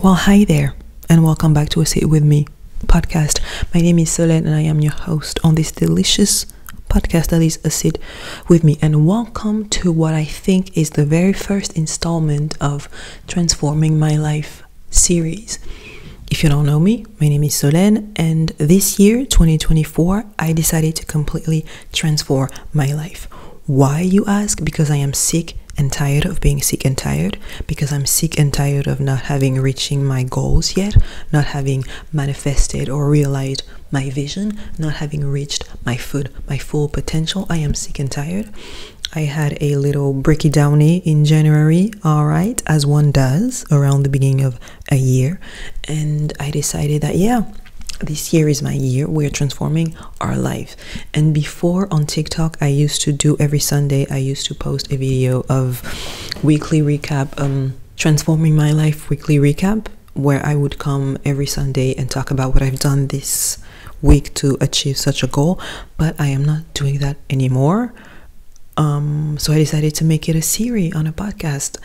Well, hi there, and welcome back to a Sit With Me podcast. My name is Solène, and I am your host on this delicious podcast that is a Sit With Me. And welcome to what I think is the very first installment of Transforming My Life series. If you don't know me, my name is Solène, and this year, 2024, I decided to completely transform my life. Why, you ask? Because I am sick and tired of being sick and tired, because I'm sick and tired of not having reaching my goals yet, not having manifested or realized my vision, not having reached my full potential. I am sick and tired. I had a little breaky downy in January, all right, as one does around the beginning of a year, and I decided that this year is my year. We're transforming our life. And before on TikTok, I used to do every Sunday, I used to post a video of weekly recap, transforming my life weekly recap, where I would come every Sunday and talk about what I've done this week to achieve such a goal. But I am not doing that anymore. So I decided to make it a series on a podcast,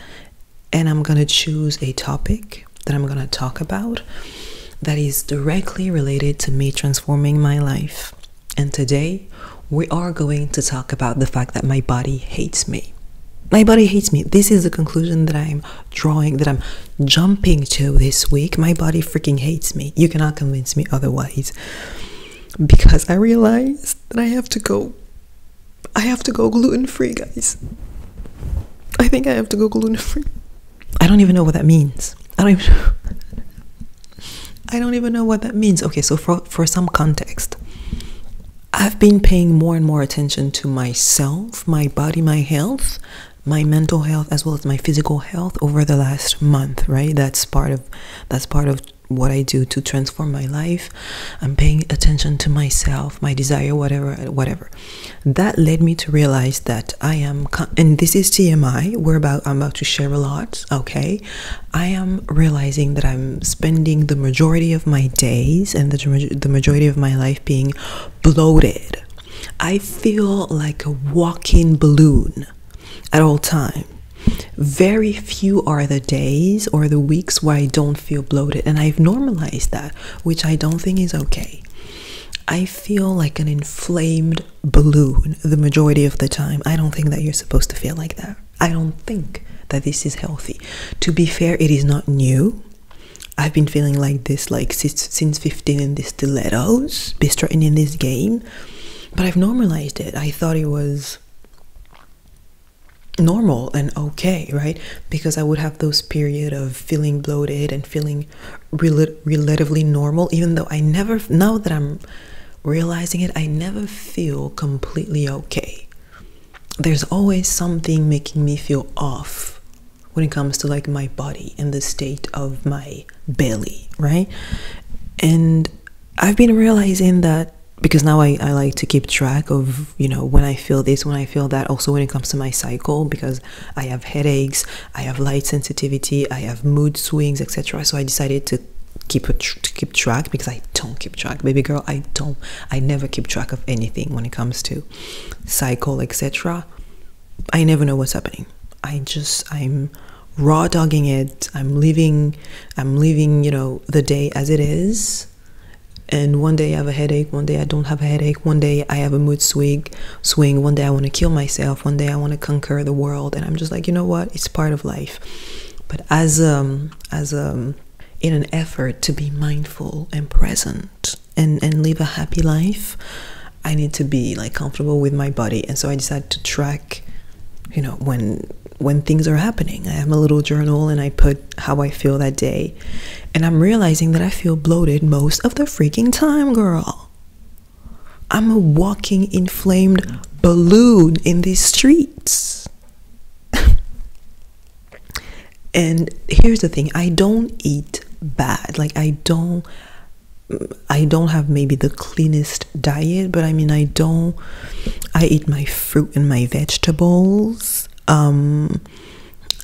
and I'm gonna choose a topic that I'm gonna talk about that is directly related to me transforming my life. And today we are going to talk about the fact that my body hates me. My body hates me. This is the conclusion that I'm drawing, that I'm jumping to this week. My body freaking hates me. You cannot convince me otherwise, because I realized that I have to go gluten-free, guys. I think I have to go gluten-free. I don't even know what that means. I don't even know what that means. Okay, so for some context, I've been paying more and more attention to myself, my body, my health, my mental health, as well as my physical health over the last month, right? That's part of what I do to transform my life. I'm paying attention to myself, my desire, whatever. That led me to realize that I am, and this is TMI, I'm about to share a lot, okay? I am realizing that I'm spending the majority of my days and the majority of my life being bloated. I feel like a walking balloon at all times. Very few are the days or the weeks where I don't feel bloated, and I've normalized that, which I don't think is okay. I feel like an inflamed balloon the majority of the time. I don't think that you're supposed to feel like that. I don't think that this is healthy. To be fair, it is not new. I've been feeling like this since 15 in the stilettos, starting in this game, but I've normalized it. I thought it was normal and okay, right? Because I would have those period of feeling bloated and feeling relatively normal, even though now that I'm realizing it, I never feel completely okay. There's always something making me feel off when it comes to like my body and the state of my belly, right? And I've been realizing that, because now I like to keep track of, when I feel this, when I feel that, also when it comes to my cycle, because I have headaches, I have light sensitivity, I have mood swings, etc. So I decided to keep track, because I don't keep track, baby girl. I never keep track of anything when it comes to cycle, etc. I never know what's happening. I'm raw dogging it. I'm living, the day as it is. And one day I have a headache, one day I don't have a headache, one day I have a mood swing, one day I want to kill myself, one day I want to conquer the world, and I'm just like, you know what, it's part of life. But in an effort to be mindful and present and live a happy life, I need to be like comfortable with my body. And so I decided to track, when things are happening. I have a little journal and I put how I feel that day. And I'm realizing that I feel bloated most of the freaking time, girl. I'm a walking inflamed balloon in these streets. And here's the thing, I don't eat bad. Like I don't have maybe the cleanest diet, but I eat my fruit and my vegetables.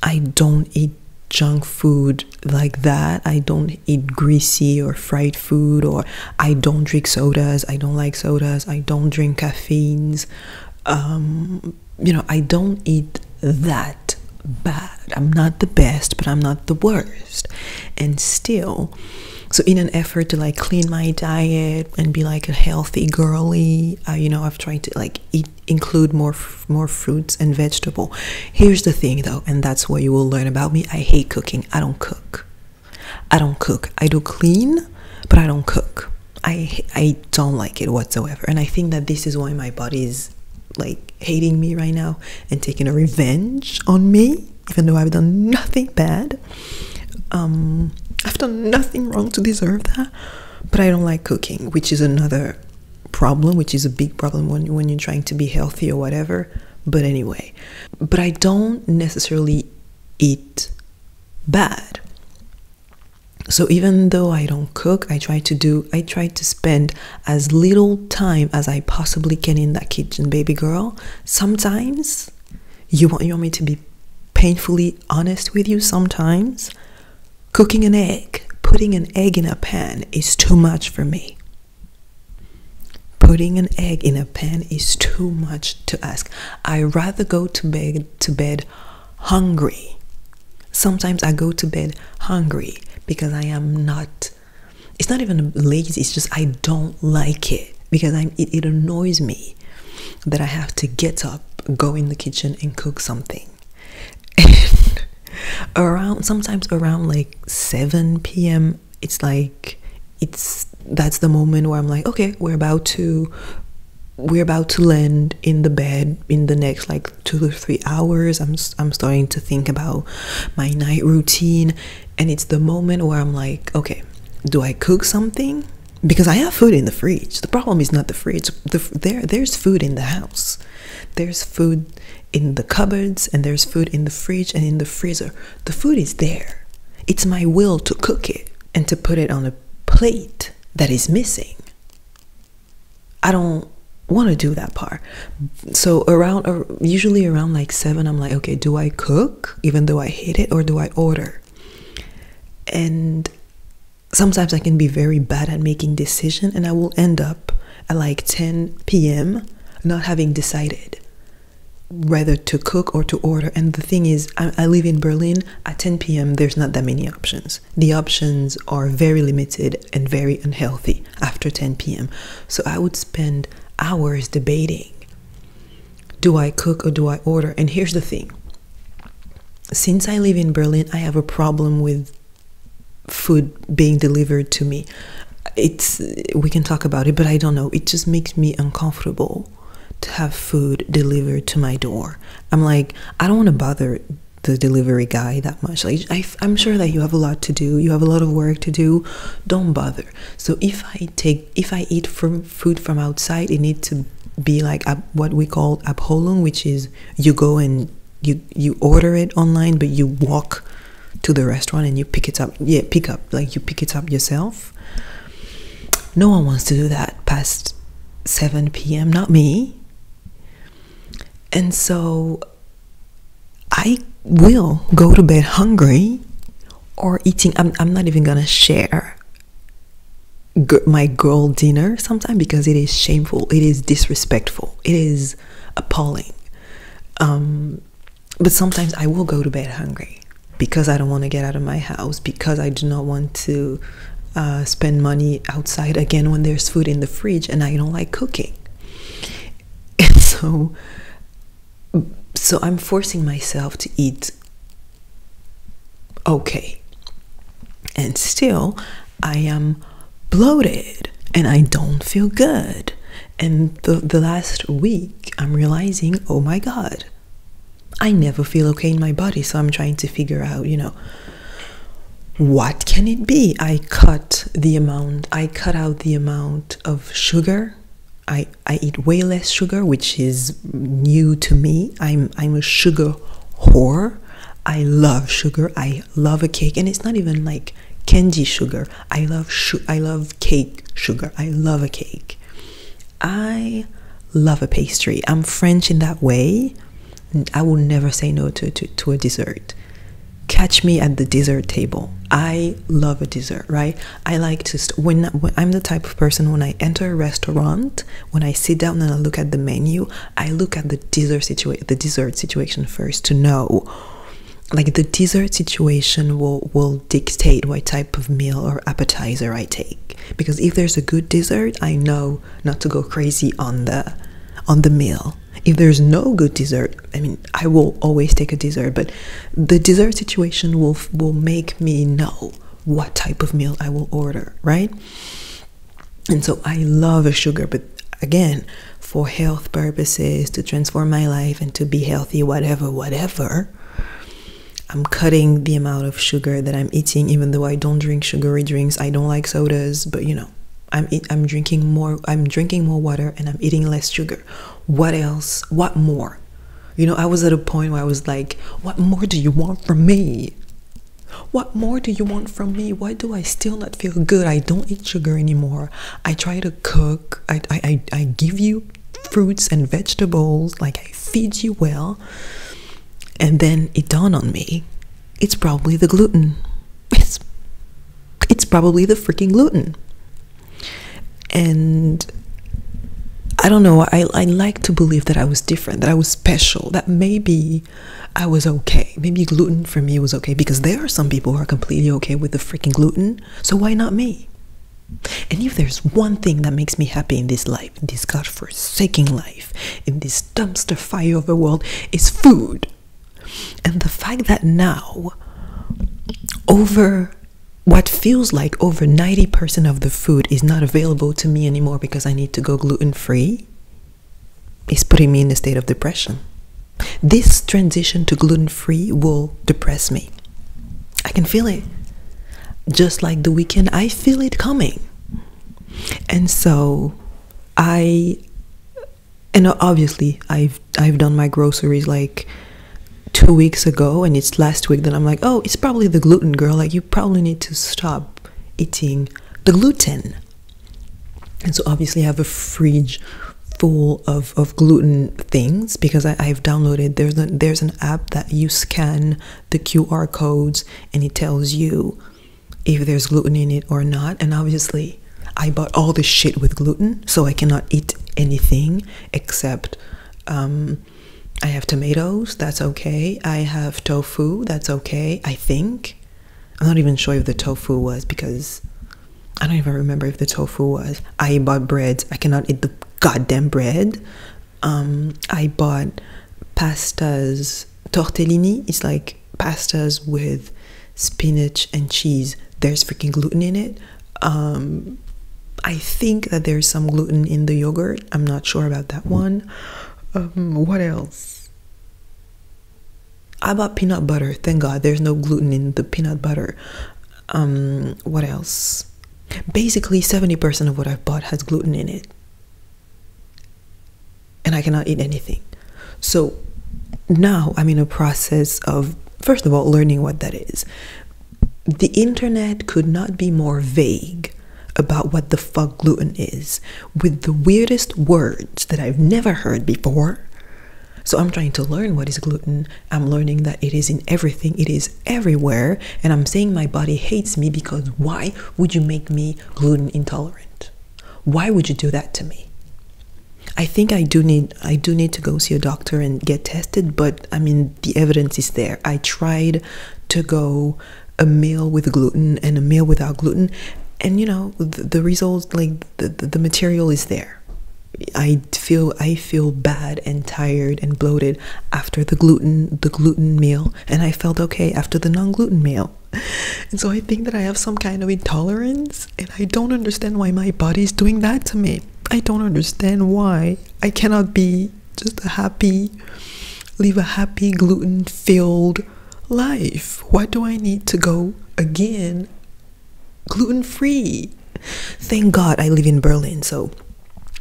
I don't eat junk food like that. I don't eat greasy or fried food, or I don't drink sodas. I don't like sodas. I don't drink caffeines. I don't eat that bad. I'm not the best, but I'm not the worst. And still, so in an effort to like clean my diet and be like a healthy girly, I've tried to like include more fruits and vegetable. Here's the thing though, and that's what you will learn about me. I hate cooking. I don't cook. I do clean, but I don't cook. I don't like it whatsoever. And I think that this is why my body is like hating me right now and taking a revenge on me, even though I've done nothing bad. I've done nothing wrong to deserve that, but I don't like cooking, which is another problem, which is a big problem when you're trying to be healthy or whatever. But anyway, but I don't necessarily eat bad. So even though I don't cook, I try to spend as little time as I possibly can in that kitchen, baby girl. Sometimes you want me to be painfully honest with you. Sometimes cooking an egg, putting an egg in a pan is too much for me. Putting an egg in a pan is too much to ask. I rather go to bed hungry. Sometimes I go to bed hungry because I am not, it's not even lazy, it's just I don't like it, because it annoys me that I have to get up, go in the kitchen and cook something. And sometimes around like 7 p.m. that's the moment where I'm like, okay, we're about to land in the bed. In the next like 2 or 3 hours, I'm starting to think about my night routine, and it's the moment where I'm like, okay, do I cook something? Because I have food in the fridge. The problem is not the fridge. There's food in the house. There's food in the cupboards, and there's food in the fridge and in the freezer. The food is there. It's my will to cook it and to put it on a plate that is missing. I don't want to do that part. So usually around like 7, I'm like, okay, do I cook even though I hate it, or do I order? And sometimes I can be very bad at making decisions, and I will end up at like 10 p.m. not having decided whether to cook or to order. And the thing is, I live in Berlin. At 10 p.m. there's not that many options. The options are very limited and very unhealthy after 10 p.m. So I would spend hours debating, do I cook or do I order? And here's the thing, since I live in Berlin, I have a problem with food being delivered to me. We can talk about it, but I don't know, it just makes me uncomfortable to have food delivered to my door. I'm like, I don't want to bother the delivery guy that much. Like, I'm sure that you have a lot to do, you have a lot of work to do, don't bother. So if I eat food from outside, it needs to be like what we call abholung, which is you go and you order it online, but you walk to the restaurant and you pick it up. You pick it up yourself. No one wants to do that past 7 p.m. not me. And so I will go to bed hungry or eating. I'm not even gonna share my girl dinner sometimes, because it is shameful, it is disrespectful, it is appalling. But sometimes I will go to bed hungry because I don't want to get out of my house, because I do not want to spend money outside again when there's food in the fridge and I don't like cooking. And so I'm forcing myself to eat okay, and still I am bloated and I don't feel good. And the last week I'm realizing, oh my god, I never feel okay in my body. So I'm trying to figure out, what can it be? I cut out the amount of sugar. I eat way less sugar, which is new to me. I'm a sugar whore. I love sugar. I love a cake, and it's not even like candy sugar. I love cake sugar. I love a cake. I love a pastry. I'm French in that way. I will never say no to a dessert. Catch me at the dessert table. I love a dessert, right? I like to when I'm the type of person, when I enter a restaurant, when I sit down and I look at the menu, I look at the dessert situation first to know like the dessert situation will dictate what type of meal or appetizer I take. Because if there's a good dessert, I know not to go crazy on the meal. If there's no good dessert, I mean, I will always take a dessert, but the dessert situation will make me know what type of meal I will order, right? And so I love a sugar, but again, for health purposes, to transform my life and to be healthy, whatever, I'm cutting the amount of sugar that I'm eating, even though I don't drink sugary drinks. I don't like sodas, but you know, I'm drinking more water and I'm eating less sugar. What else? What more? You know, I was at a point where I was like, what more do you want from me? What more do you want from me? Why do I still not feel good? I don't eat sugar anymore. I try to cook. I give you fruits and vegetables, like I feed you well. And then it dawned on me, it's probably the gluten. It's probably the freaking gluten. And I don't know, I like to believe that I was different, that I was special, that maybe I was okay. Maybe gluten for me was okay, because there are some people who are completely okay with the freaking gluten. So why not me? And if there's one thing that makes me happy in this life, in this godforsaken life, in this dumpster fire of the world, is food. And the fact that now, over what feels like over 90% of the food is not available to me anymore because I need to go gluten-free, is putting me in a state of depression. This transition to gluten-free will depress me. I can feel it. Just like the weekend, I feel it coming. And so obviously I've done my groceries like 2 weeks ago, and it's last week that I'm like, oh, it's probably the gluten, girl. Like, you probably need to stop eating the gluten. And so obviously I have a fridge full of gluten things, because I've downloaded, there's an app that you scan the QR codes and it tells you if there's gluten in it or not. And obviously I bought all the shit with gluten, so I cannot eat anything except I have tomatoes, that's okay. I have tofu, that's okay, I think. I'm not even sure if the tofu was, because I don't even remember if the tofu was. I bought bread. I cannot eat the goddamn bread. I bought pastas, tortellini. It's like pastas with spinach and cheese. There's freaking gluten in it. I think that there's some gluten in the yogurt. I'm not sure about that one. What else? I bought peanut butter. Thank God there's no gluten in the peanut butter. What else? Basically 70% of what I've bought has gluten in it, and I cannot eat anything. So now I'm in a process of, first of all, learning what that is. The internet could not be more vague about what the fuck gluten is, with the weirdest words that I've never heard before. So I'm trying to learn what is gluten. I'm learning that it is in everything, it is everywhere, and I'm saying my body hates me, because why would you make me gluten intolerant? Why would you do that to me? I think I do need to go see a doctor and get tested, but I mean, the evidence is there. I tried to go a meal with gluten and a meal without gluten, and you know, the results, like the material is there. I feel bad and tired and bloated after the gluten meal, and I felt okay after the non-gluten meal. And so I think that I have some kind of intolerance, and I don't understand why my body is doing that to me. I don't understand why I cannot be just live a happy gluten-filled life. Why do I need to go again gluten-free? Thank God I live in Berlin, so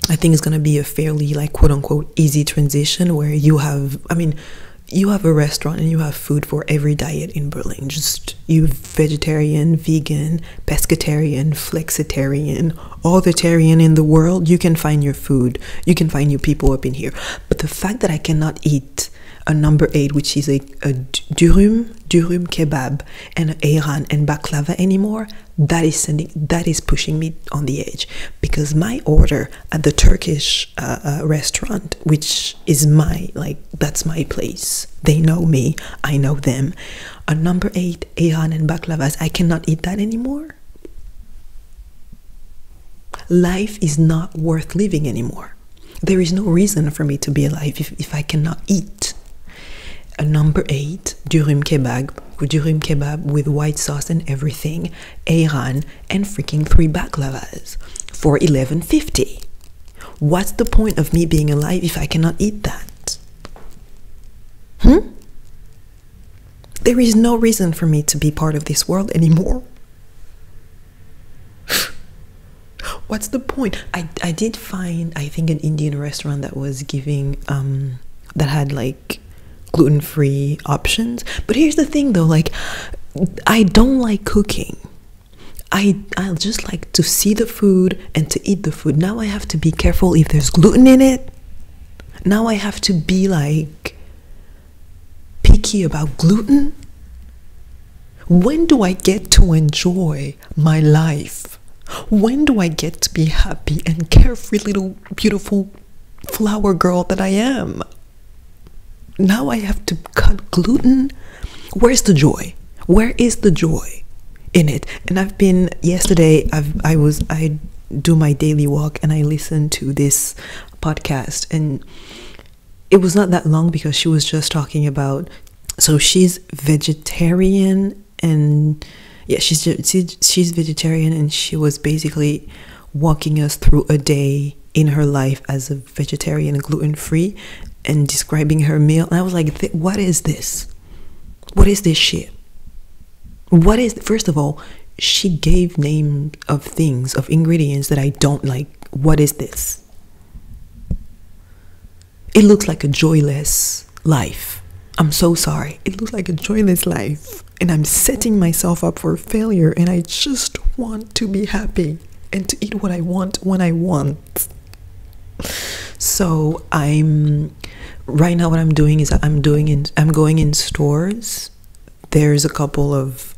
I think it's gonna be a fairly, like, quote-unquote easy transition, where you have a restaurant and you have food for every diet in Berlin. Just you vegetarian, vegan, pescatarian, flexitarian, all the tarian in the world, you can find your food. You can find your people up in here. But the fact that I cannot eat a number 8, which is a durum, durum kebab and ayran and baklava anymore, that is pushing me on the edge. Because my order at the Turkish restaurant, which is that's my place, they know me, I know them, a number 8 ayran and baklavas, I cannot eat that anymore. Life is not worth living anymore. There is no reason for me to be alive if I cannot eat. A number 8 durum kebab with white sauce and everything, ayran, and freaking 3 baklavas for $11.50. What's the point of me being alive if I cannot eat that? There is no reason for me to be part of this world anymore. What's the point? I did find, I think, an Indian restaurant that was giving that had like gluten-free options. But here's the thing though, like, I don't like cooking. I'll just like to see the food and to eat the food. Now I have to be careful if there's gluten in it. Now I have to be like picky about gluten. When do I get to enjoy my life? When do I get to be happy and carefree little beautiful flower girl that I am? Now I have to cut gluten. Where's the joy? Where is the joy in it? And I've been, yesterday I do my daily walk and I listened to this podcast, and it was not that long because she was just talking about, so she's vegetarian, and yeah, she's vegetarian, and she was basically walking us through a day in her life as a vegetarian and gluten-free, and describing her meal. And I was like, what is this? What is this shit? First of all, she gave names of things, of ingredients that I don't like. What is this? It looks like a joyless life. I'm so sorry. It looks like a joyless life. And I'm setting myself up for failure, and I just want to be happy and to eat what I want when I want. So right now what I'm doing is I'm going in stores. There's a couple of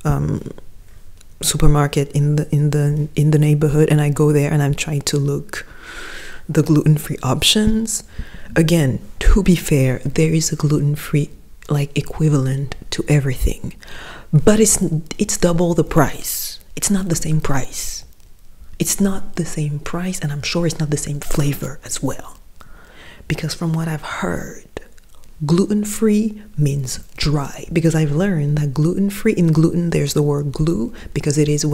supermarket in the neighborhood, and I go there and I'm trying to look the gluten-free options. Again, to be fair, there is a gluten-free like equivalent to everything, but it's double the price. It's not the same price. It's not the same price, and I'm sure it's not the same flavor as well. Because from what I've heard, gluten-free means dry. Because I've learned that gluten-free, in gluten there's the word glue, because it is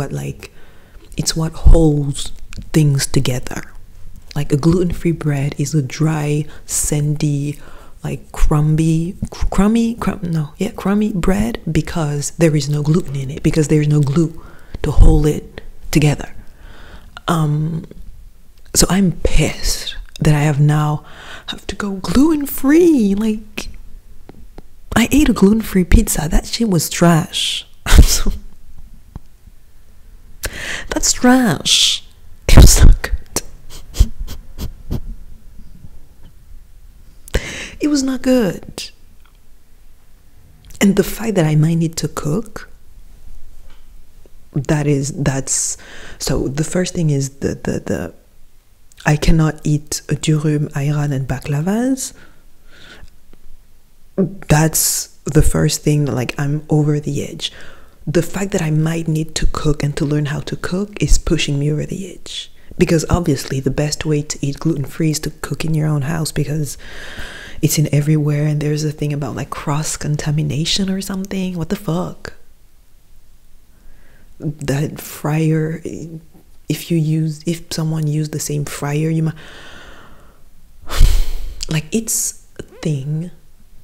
it's what holds things together. Like a gluten-free bread is a dry, sandy, like crummy bread, because there is no gluten in it, because there's no glue to hold it together. So I'm pissed that I have to go gluten-free. Like, I ate a gluten-free pizza. That shit was trash. That's trash. It was not good. It was not good. And the fact that I might need to cook, so the first thing is the I cannot eat durum, ayran, and baklavas. That's the first thing, like, I'm over the edge. The fact that I might need to cook and to learn how to cook is pushing me over the edge. Because obviously the best way to eat gluten-free is to cook in your own house, because it's in everywhere, and there's a thing about like cross-contamination or something. What the fuck? That fryer, if someone used the same fryer, you might, like, it's a thing.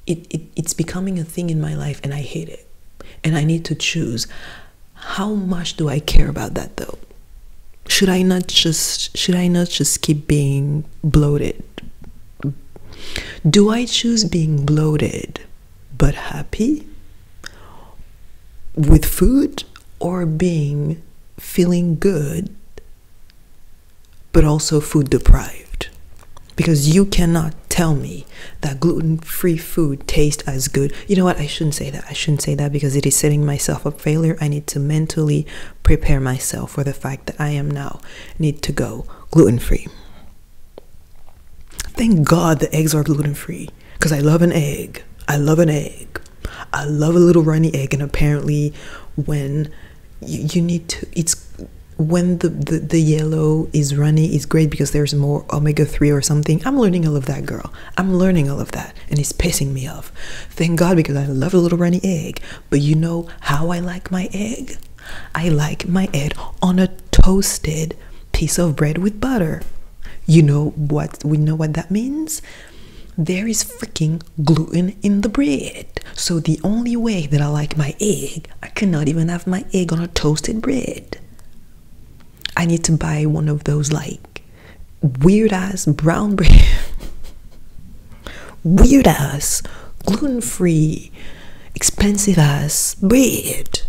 It's becoming a thing in my life, and I hate it. And I need to choose, how much do I care about that though? Should I not just keep being bloated? Do I choose being bloated but happy with food, or feeling good but also food deprived? Because you cannot tell me that gluten-free food tastes as good. You know what? I shouldn't say that. I shouldn't say that because it is setting myself up failure. I need to mentally prepare myself for the fact that I am now need to go gluten-free. Thank God the eggs are gluten-free because I love an egg. I love an egg. I love a little runny egg. And apparently when you need to, it's when the yellow is runny is great because there's more omega-3 or something. I'm learning all of that, girl. I'm learning all of that, and it's pissing me off. Thank God, because I love a little runny egg. But you know how I like my egg? I like my egg on a toasted piece of bread with butter. You know what? We know what that means? There is freaking gluten in the bread. So the only way that I like my egg, I cannot even have my egg on a toasted bread. I need to buy one of those like weird ass brown bread, weird ass gluten-free expensive ass bread.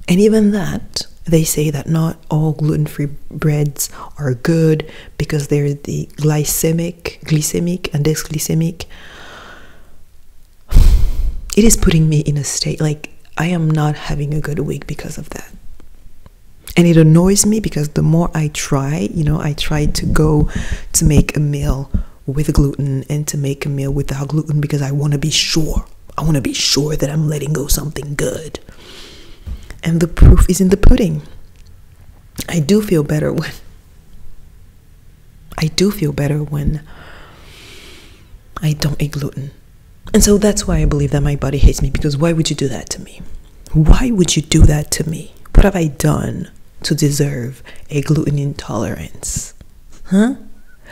And even that, they say that not all gluten-free breads are good because there's the glycemic and dysglycemic. It is putting me in a state like I am not having a good week because of that. And it annoys me because the more I try, I try to go to make a meal with gluten and to make a meal without gluten because I want to be sure. I want to be sure that I'm letting go something good. And the proof is in the pudding. I do feel better when I don't eat gluten. And so that's why I believe that my body hates me, because why would you do that to me? Why would you do that to me? What have I done to deserve a gluten intolerance? Huh?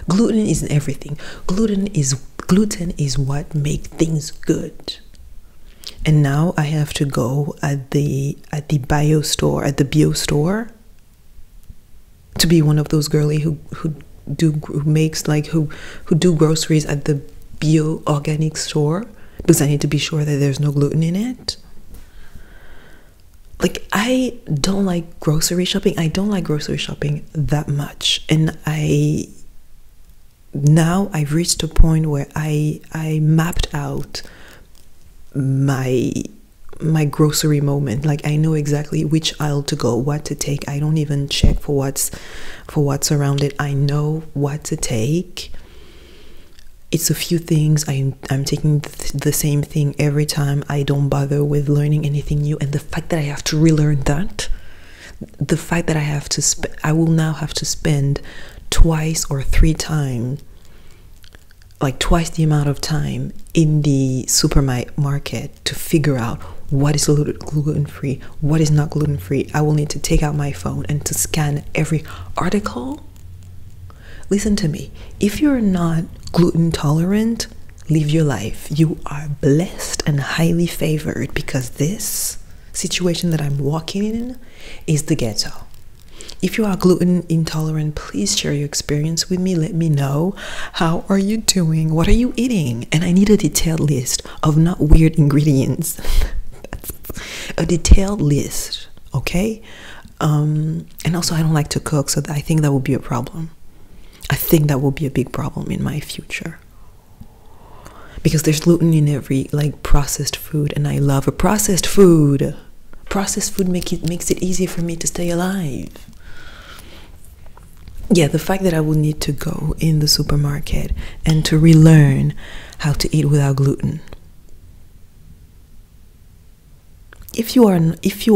Gluten isn't everything. Gluten is what makes things good. And now I have to go at the bio store to be one of those girly who do groceries at the bio organic store, because I need to be sure that there's no gluten in it. Like, I don't like grocery shopping. I don't like grocery shopping that much. And I've reached a point where I mapped out my grocery moment. Like, I know exactly which aisle to go, what to take. I don't even check for what's around it. I know what to take. It's a few things. I'm taking the same thing every time. I don't bother with learning anything new. And the fact that I have to relearn that, the fact that I will now have to spend twice or three times, like twice the amount of time in the supermarket to figure out what is gluten-free, what is not gluten-free. I will need to take out my phone and to scan every article. Listen to me. If you're not gluten tolerant, live your life. You are blessed and highly favored, because this situation that I'm walking in is the ghetto. If you are gluten intolerant, please share your experience with me. Let me know. How are you doing? What are you eating? And I need a detailed list of not weird ingredients. A detailed list, okay? And also, I don't like to cook, so I think that would be a problem. I think that will be a big problem in my future, because there's gluten in every processed food, and I love a processed food. Processed food makes it easy for me to stay alive. Yeah, the fact that I will need to go in the supermarket and to relearn how to eat without gluten. If you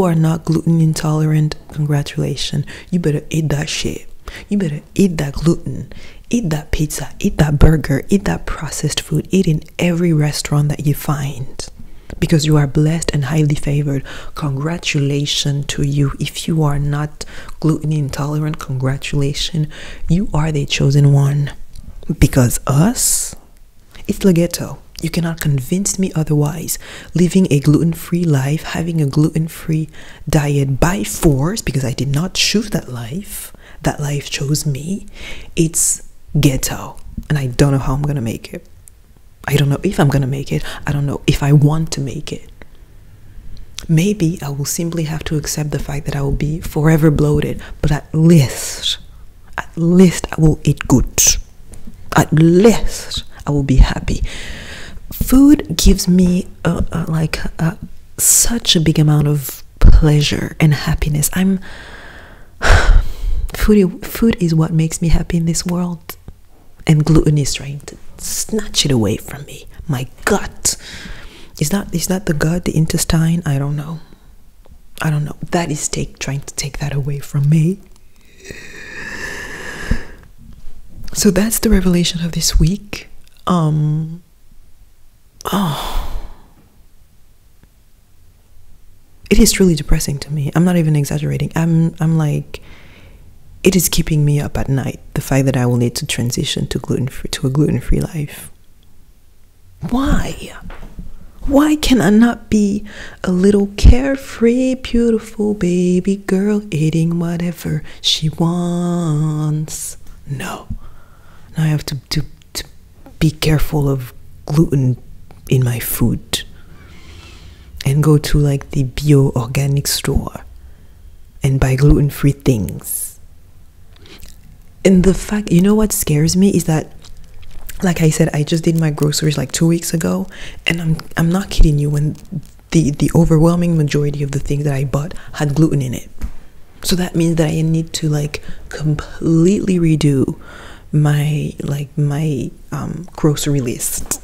are not gluten intolerant, congratulations. You better eat that shit. You better eat that gluten, eat that pizza, eat that burger, eat that processed food, eat in every restaurant that you find, because you are blessed and highly favored. Congratulations to you. If you are not gluten intolerant, congratulations. You are the chosen one, because us, it's the ghetto. You cannot convince me otherwise. Living a gluten-free life, having a gluten-free diet by force, because I did not choose that life. That life chose me. It's ghetto, and I don't know how I'm gonna make it. I don't know if I'm gonna make it. I don't know if I want to make it. Maybe I will simply have to accept the fact that I will be forever bloated, but at least I will eat good. At least I will be happy. Food gives me such a big amount of pleasure and happiness. Food is what makes me happy in this world, and gluten is trying to snatch it away from me. My gut is that the gut, the intestine? I don't know. That is trying to take that away from me. So that's the revelation of this week. It is truly depressing to me. I'm not even exaggerating. I'm like, it is keeping me up at night, the fact that I will need to transition to a gluten-free life. Why can I not be a little carefree, beautiful baby girl eating whatever she wants? No. Now I have to be careful of gluten in my food and go to like the bio organic store and buy gluten-free things. And the fact, you know what scares me is that, like I said, I just did my groceries like 2 weeks ago, and I'm not kidding you when the overwhelming majority of the things that I bought had gluten in it. So that means that I need to like completely redo my grocery list.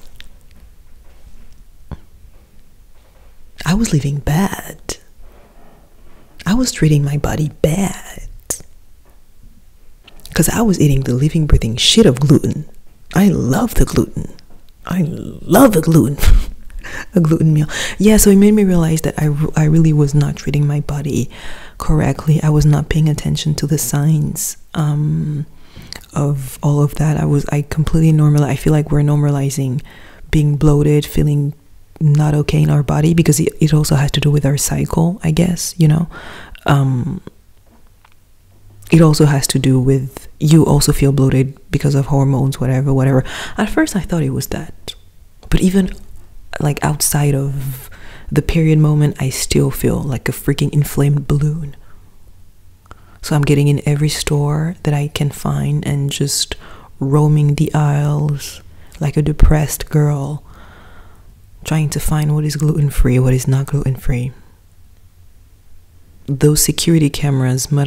I was living bad. I was treating my body bad because I was eating the living, breathing shit of gluten. I love the gluten. A gluten meal. Yeah, so it made me realize that I really was not treating my body correctly. I was not paying attention to the signs of all of that. I completely I feel like we're normalizing being bloated, feeling not okay in our body, because it also has to do with our cycle, I guess, you know. It also has to do with, you also feel bloated because of hormones, whatever. At first I thought it was that, but even like outside of the period moment, I still feel like a freaking inflamed balloon. So I'm getting in every store that I can find and just roaming the aisles like a depressed girl, trying to find what is gluten-free, what is not gluten-free. Those security cameras must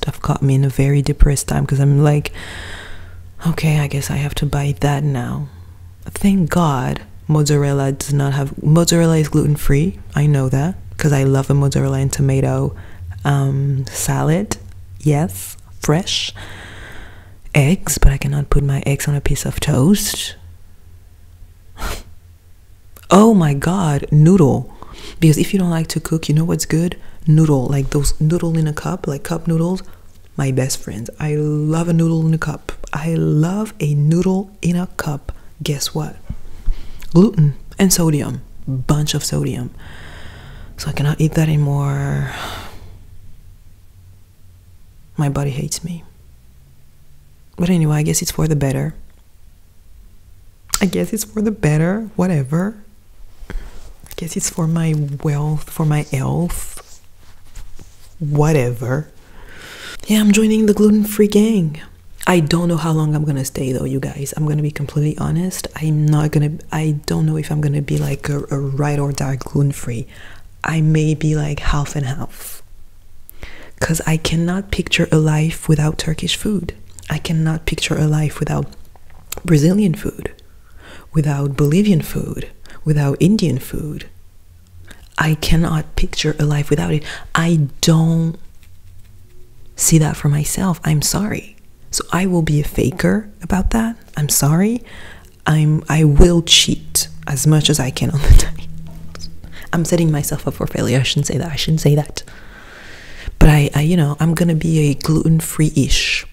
have caught me in a very depressed time, because I'm like, okay, I guess I have to buy that now. Thank God mozzarella is gluten-free. I know that because I love a mozzarella and tomato salad. Yes, fresh. Eggs, but I cannot put my eggs on a piece of toast. Oh my God, noodle. Because if you don't like to cook, you know what's good? Noodle, like those noodle in a cup, like cup noodles. My best friends. I love a noodle in a cup. I love a noodle in a cup. Guess what? Gluten and sodium. Bunch of sodium. So I cannot eat that anymore. My body hates me. But anyway, I guess it's for the better. Whatever. I guess it's for my wealth, for my health. Whatever. Yeah, I'm joining the gluten-free gang. I don't know how long I'm gonna stay though, you guys. I'm gonna be completely honest. I don't know if I'm gonna be like a ride or die gluten-free. I may be like half and half. Because I cannot picture a life without Turkish food. I cannot picture a life without Brazilian food, without Bolivian food, without Indian food. I cannot picture a life without it. I don't see that for myself. I'm sorry. So I will be a faker about that. I'm sorry. I will cheat as much as I can on the diet. I'm setting myself up for failure. I shouldn't say that. But I'm gonna be a gluten-free-ish.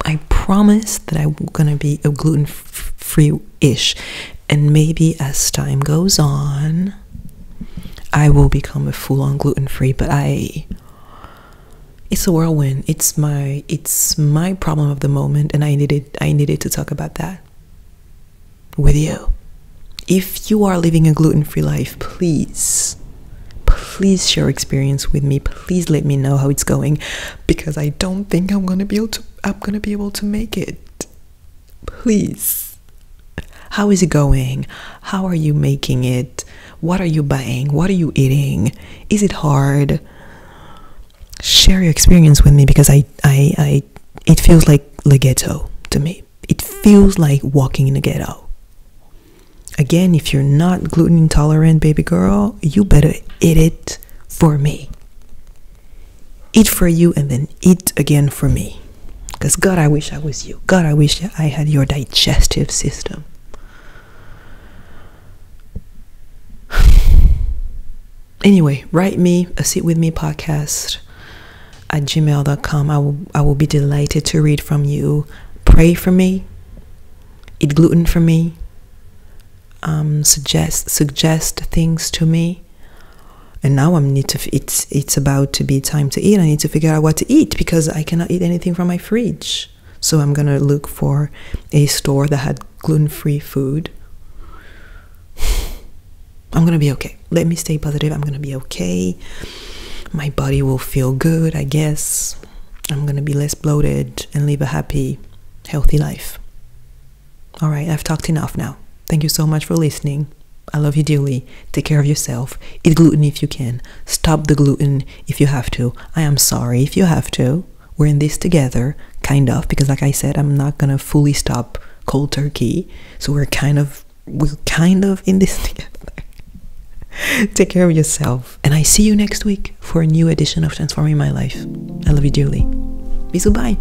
I promise that I'm gonna be a gluten-free-ish. And maybe as time goes on, I will become a full-on gluten-free. But it's a whirlwind. It's my problem of the moment, and I needed to talk about that with you. If you are living a gluten-free life, please share experience with me. Please let me know how it's going, because I don't think I'm gonna be able to make it. Please. How is it going? How are you making it? What are you buying? What are you eating? Is it hard? Share your experience with me, because it feels like the ghetto to me. It feels like walking in a ghetto. Again, if you're not gluten intolerant, baby girl, you better eat it for me. Eat for you and then eat again for me. Because God, I wish I was you. God, I wish I had your digestive system. Anyway, write me a Sit With Me podcast at gmail.com. I will be delighted to read from you. Pray for me. Eat gluten for me. Suggest things to me. And now it's about to be time to eat. I need to figure out what to eat, because I cannot eat anything from my fridge. So I'm gonna look for a store that had gluten-free food. I'm gonna be okay. Let me stay positive. I'm gonna be okay. My body will feel good, I guess. I'm gonna be less bloated and live a happy, healthy life. All right, I've talked enough now. Thank you so much for listening. I love you dearly. Take care of yourself. Eat gluten if you can. Stop the gluten if you have to. I am sorry if you have to. We're in this together, kind of, because like I said, I'm not gonna fully stop cold turkey. So we're kind of in this together. Take care of yourself. And I see you next week for a new edition of Transforming My Life. I love you dearly. Bisous, bye.